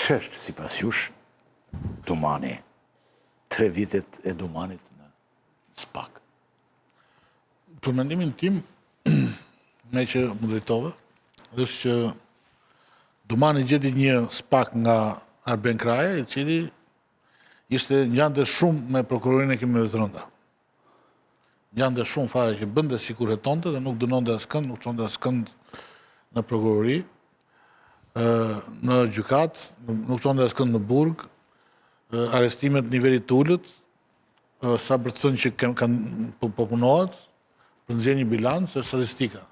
ç'është sipas jush Domani? 3 vitet e Domanit në SPAK. Për mendimin tim, me që më drejtove, është që Domani gjeti një SPAK nga Arben Kraja, i cili ishte ngjante shumë me prokurorin e Kriminalit të Rënda. Ngjante shumë fare që bënte sikur hetonte dhe nuk dënonte askënd, nuk çonte askënd në prokurori, në gjykat, nuk çonte askënd në burg, arestimet nivelit të ulët, sa për të thënë që kanë po punohet, për nxjerrje një bilanc e statistika.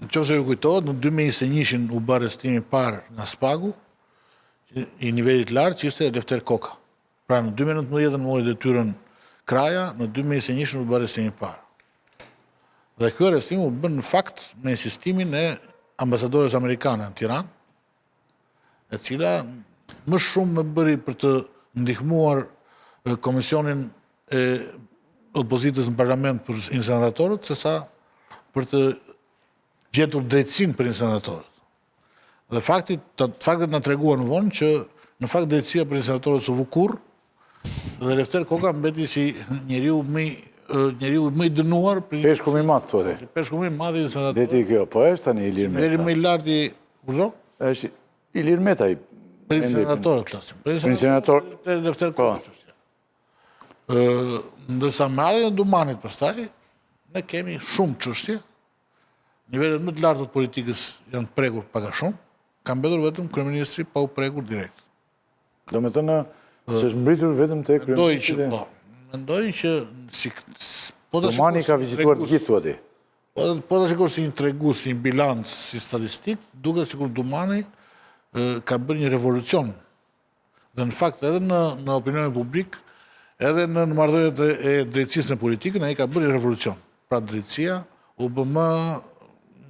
Nëse ju kujtohet, në 2021 u bë arestimi i parë nga SPAK-u, i nivelit lartë, që ishte Lefter Koka. Pra në 2019 mori detyrën Kraja, në 2021 u bë arestimi i parë. Dhe ky arrestim u bën në fakt me insistimin e ambasadores amerikane në Tiranë, e cila më shumë më bëri për të ndihmuar komisionin e opozitës në parlament për insenatorët, sesa për të gjetur drejtësinë për insenatorët. Dhe faktet na treguan vonë që në fakt drejtësia për insenatorët s'u vu kurrë, dhe Lefter Koka mbeti si njeriu më i dënuar. Peshku më i madh, thotë. Peshku më i madh i insenatorëve. Deti kjo, po është tani Ilir Meta. Niveli më i lartë i kurrë? Është Ilir Meta i për insenatorët flasim. Për insenatorët e Lefter Koka. Ndërsa me ardhen e Domanit pastaj, ne kemi shumë çështje. Nivelet më të larta të politikës janë të prekur pak a shumë, ka mbetur vetëm kryeministri pa u prekur direkt. Do me thënë, se është mbritur vetëm te kryeministri. Mendoj që Domani ka vizituar të gjithë aty. Po ta shikosh si një tregues, si një bilanc, si statistik, duket sikur Domani ka bërë një revolucion. Dhe në fakt edhe në opinionin publik, edhe në marrëdhëniet e drejtësisë në politikën, ai ka bërë një revolucion. Pra drejtësia u bë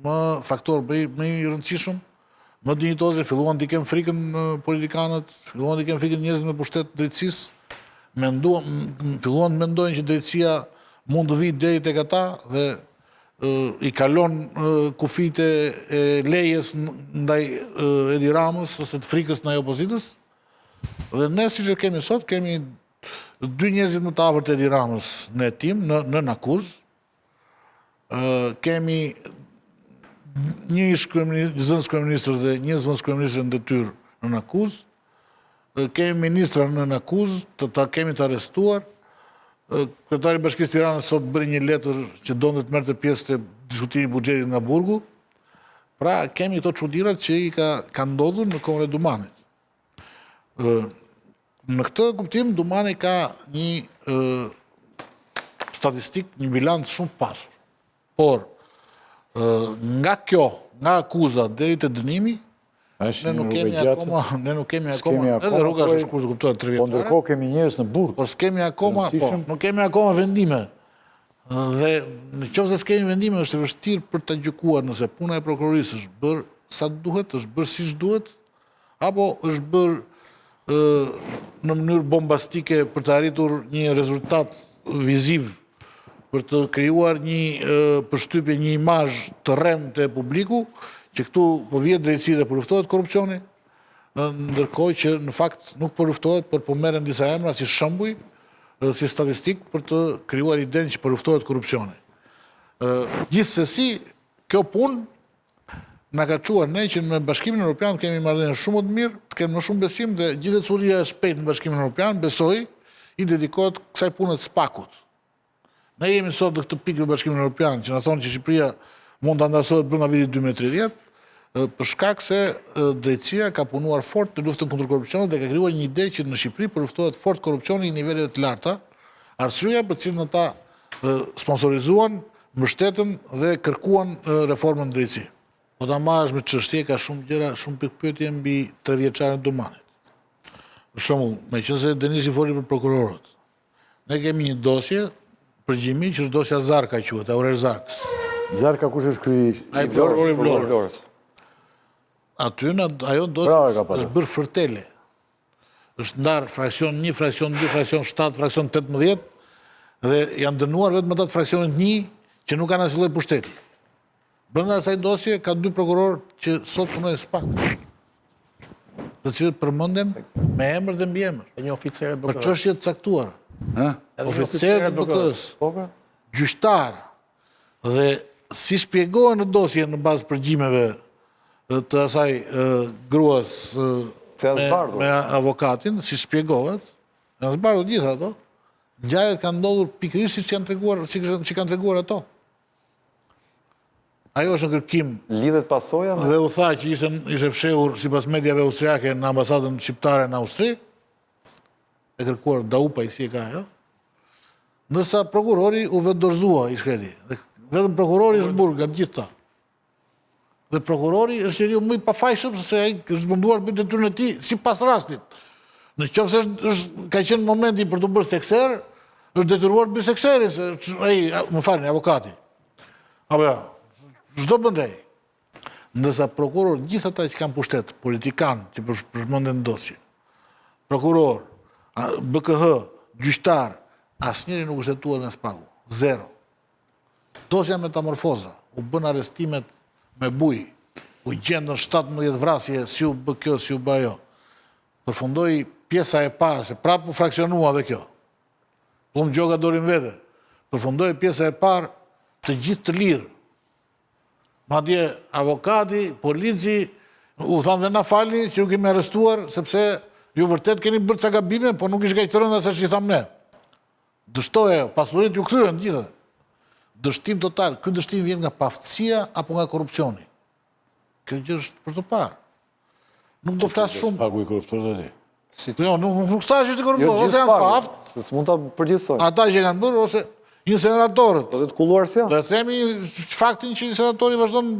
më faktor më i rëndësishëm, më dinjitoze, filluan t'i kenë frikën politikanët, filluan t'i kenë frikën njerëzit me pushtet drejtësisë, filluan të mendojnë që drejtësia mund të vijë deri tek ata dhe i kalon kufijtë e lejes ndaj Edi Ramës ose të frikës ndaj opozitës. Dhe ne siç e kemi sot, kemi 2 njerëz më të afërt të Edi Ramës në hetim, në akuzë. Kemi një zënës kryeministër dhe një zënës kryeministër në detyrë në akuzë. Kemi ministra në akuzë, ta kemi të arrestuar. Kryetari i Bashkisë Tiranës sot bëri një letër që donte të merrte pjesë te diskutimi i buxhetit nga burgu. Pra kemi këto çudirat që i ka ndodhur në kohën e Domanit. Në këtë kuptim Domani ka një statistik, një bilanc shumë pasur. Por nga akuza deri te dënimi, ne nuk kemi akoma, edhe rruga është shkurtër, kuptohet 3 vjet. Po ndërkohë kemi njerëz në burg. Por nuk kemi akoma vendime. Dhe nëse s'kemi vendime, është e vështirë për ta gjykuar nëse puna e prokurorisë është bërë sa duhet, është bërë siç duhet, apo është bërë në mënyrë bombastike për të arritur një rezultat viziv, për të krijuar një përshtypje, një imazh të rrëmë te publiku, që këtu po vjet drejtësi dhe po luftohet korrupsioni, ndërkohë që në fakt nuk po luftohet, por po merren disa emra si shembuj, si statistik për të krijuar idenë që po luftohet korrupsioni. Gjithsesi, kjo punë na ka çuar ne që në Bashkimin Evropian kemi marrëdhënie shumë të mirë, të kemi më shumë besim dhe gjithë ecuria e shpejtë në Bashkimin Evropian besoj i dedikohet kësaj pune të SPAK-ut. Ne jemi sot në këtë pikë në Bashkimin Evropian që na thonë që Shqipëria mund të ndasohet brenda vitit 2030, për shkak se drejtësia ka punuar fort në luftën kundër korrupsionit dhe ka krijuar një ide që në Shqipëri po luftohet fort korrupsioni në nivele të larta, arsyeja për cilën ata sponsorizuan, mbështetën dhe kërkuan reformën në drejtësi. Po ta marrësh me çështje ka shumë gjëra, shumë pikpyetje mbi 3 vjeçarin e Domanit. Për shembull, meqense Denisi foli për prokurorët, ne kemi një dosje përgjimi që është dosja Zarka quhet, Aurel Zarkës. Zarka kush është ky? Ai prokurori i Vlorës. Aty ajo dosje është bërë fërtele. Është ndarë fraksion 1, fraksion 2, fraksion 7, fraksion 18 dhe janë dënuar vetëm ata të fraksionit 1 që nuk kanë asnjë lloj pushteti. Brenda asaj dosje ka 2 prokurorë që sot punojnë SPAK. të cilët përmenden me emër dhe mbiemër. E një oficer e Për BK-s. çështje të caktuara. Edhe një Oficer të BK-s, Po, po. gjyqtar dhe si shpjegohen në dosje në bazë përgjimeve të asaj gruas Se janë zbardhur. me avokatin, si shpjegohet, janë zbardhur gjitha ato, ngjarjet kanë ndodhur pikërisht siç janë treguar, që kanë treguar ato. Ajo është në kërkim Lidhet pasoja me... dhe u tha që ishte fshehur sipas mediave austriake në ambasadën shqiptare në Austri, e kërkuar Daupa i si e ka ajo, ndërsa prokurori u vetë dorëzua i shkreti. Dhe vetëm prokurori është burg nga gjithë ta. Dhe prokurori është njeriu më i pafajshëm se ai është munduar bëj detyrën e tij sipas rastit. Në qoftë se ka qenë momenti për të bërë sekser, është detyruar të bëjë sekserin, se ai, më falni, avokati. Apo jo, çdo bëndej. Ndërsa prokuror, gjithë ata që kanë pushtet, politikan që përshmenden në dosje, prokuror, BKH, gjyqtar, asnjëri nuk është hetuar nga spagu. Zero. Dosja Metamorfoza, u bën arrestimet me buj, u gjendën 17 vrasje, si u bë kjo, si u bë ajo. Përfundoi pjesa e parë, se prapë u fraksionua dhe kjo. Plum gjoga dorin vete. Përfundoi pjesa e parë të gjithë të lirë. Madje avokati, polici, u thanë dhe na falni që ju kemi arrestuar, sepse ju vërtet keni bërë ca gabime, po nuk ishte kaq të rënda sa që i thamë ne. Dështoje, pasuritë ju kryen gjithë. Dështim total. Ky dështim vjen nga paftësia apo nga korrupsioni. Kjo gjë është për të parë. Nuk do flas shumë. Pagu i korruptorët e ti. Jo, nuk thash është korruptor, Jo, ose gjithë janë pagu. paft, Se s'mund ta përgjithsojmë. ata që kanë bërë ose insenatorët. Po dhe të kulluar si janë. Dhe themi faktin që insenatori vazhdon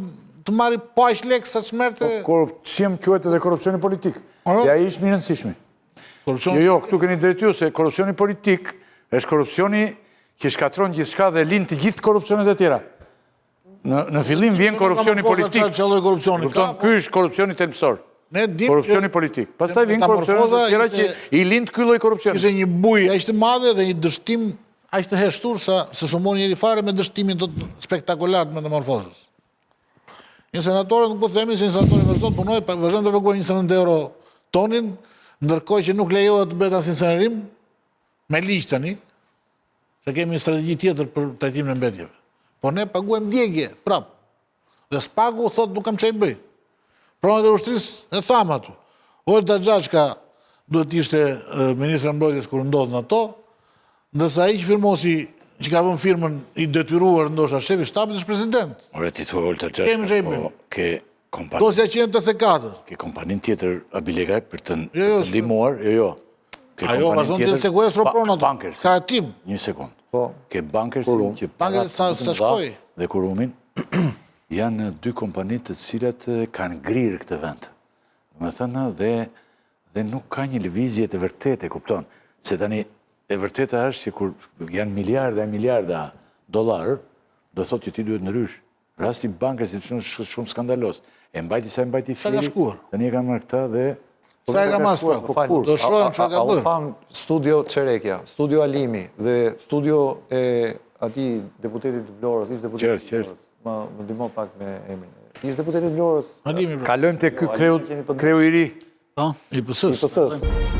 të marri po aq lekë sa çmerte. Korrupsion quhet edhe korrupsioni politik. Aro? Ja ishtë më rëndësishmi. Korrupsioni Jo, këtu keni drejt ju se korrupsioni politik është korrupsioni që shkatron gjithçka dhe lind të gjithë korrupsionet e tjera. Në fillim vjen korrupsioni politik. Çfarë korrupsioni? Kupton, ky është korrupsioni thelbësor. Ne dim Korrupsioni politik. Pastaj vjen korrupsionet e tjera që i lind ky lloj korrupsioni. Ishte një buj aq të madhe dhe një dështim aq të heshtur sa se sumon njëri fare me dështimin spektakolar të Metamorfozës. Insenatorët nuk po themi se insenatori vazhdon të punojë, vazhdon të paguajë 29 euro tonin, ndërkohë që nuk lejohet të bëhet as insenerim me ligj tani, se kemi një strategji tjetër për trajtimin e mbetjeve. Po ne paguajmë djegje, prap. Dhe spagu thot nuk kam çaj bëj. Pronat e ushtrisë e tham aty. Olta Xhaçka duhet ishte ministra mbrojtjes kur ndodhen ato, ndërsa ai që firmosi që ka vënë firmën i detyruar ndoshta shefi i shtabit është president. Ore ti thua Olta Kemi çaj bëj. po ke kompani, Dosja 184. ke kompanin tjetër Abilegaj për të Jo, ndihmuar, jo. Ke Ajo kompanin vazhdon të tjetër- sekuestro pronat. Bankers. Ka hetim. Një sekund. Po. Ke bankersin që Bankers sa shkoi. dhe kurumin janë dy kompani të cilat kanë grirë këtë vend. Me thënë dhe nuk ka një lëvizje të vërtetë, kupton? Se tani e vërteta është që kur janë miliarda e miliarda dollar, do thotë që ti duhet ndrysh. Rasti bankersit është shumë skandalos. E mbajti sa e mbajti Sa ka Fili, shkuar? tani e kanë marrë këta dhe Sa e ka marrë spagu? Po kur? Do shohim çfarë ka bërë. Tham studio Çerekja, studio Alimi dhe studio e atij deputetit të Vlorës, ish deputeti Qert, i Vlorës. Më ndihmo pak me emrin. Ish deputeti i Vlorës. Alimi, kalojmë te ky kreu i ri. I PS-s. I PS-s.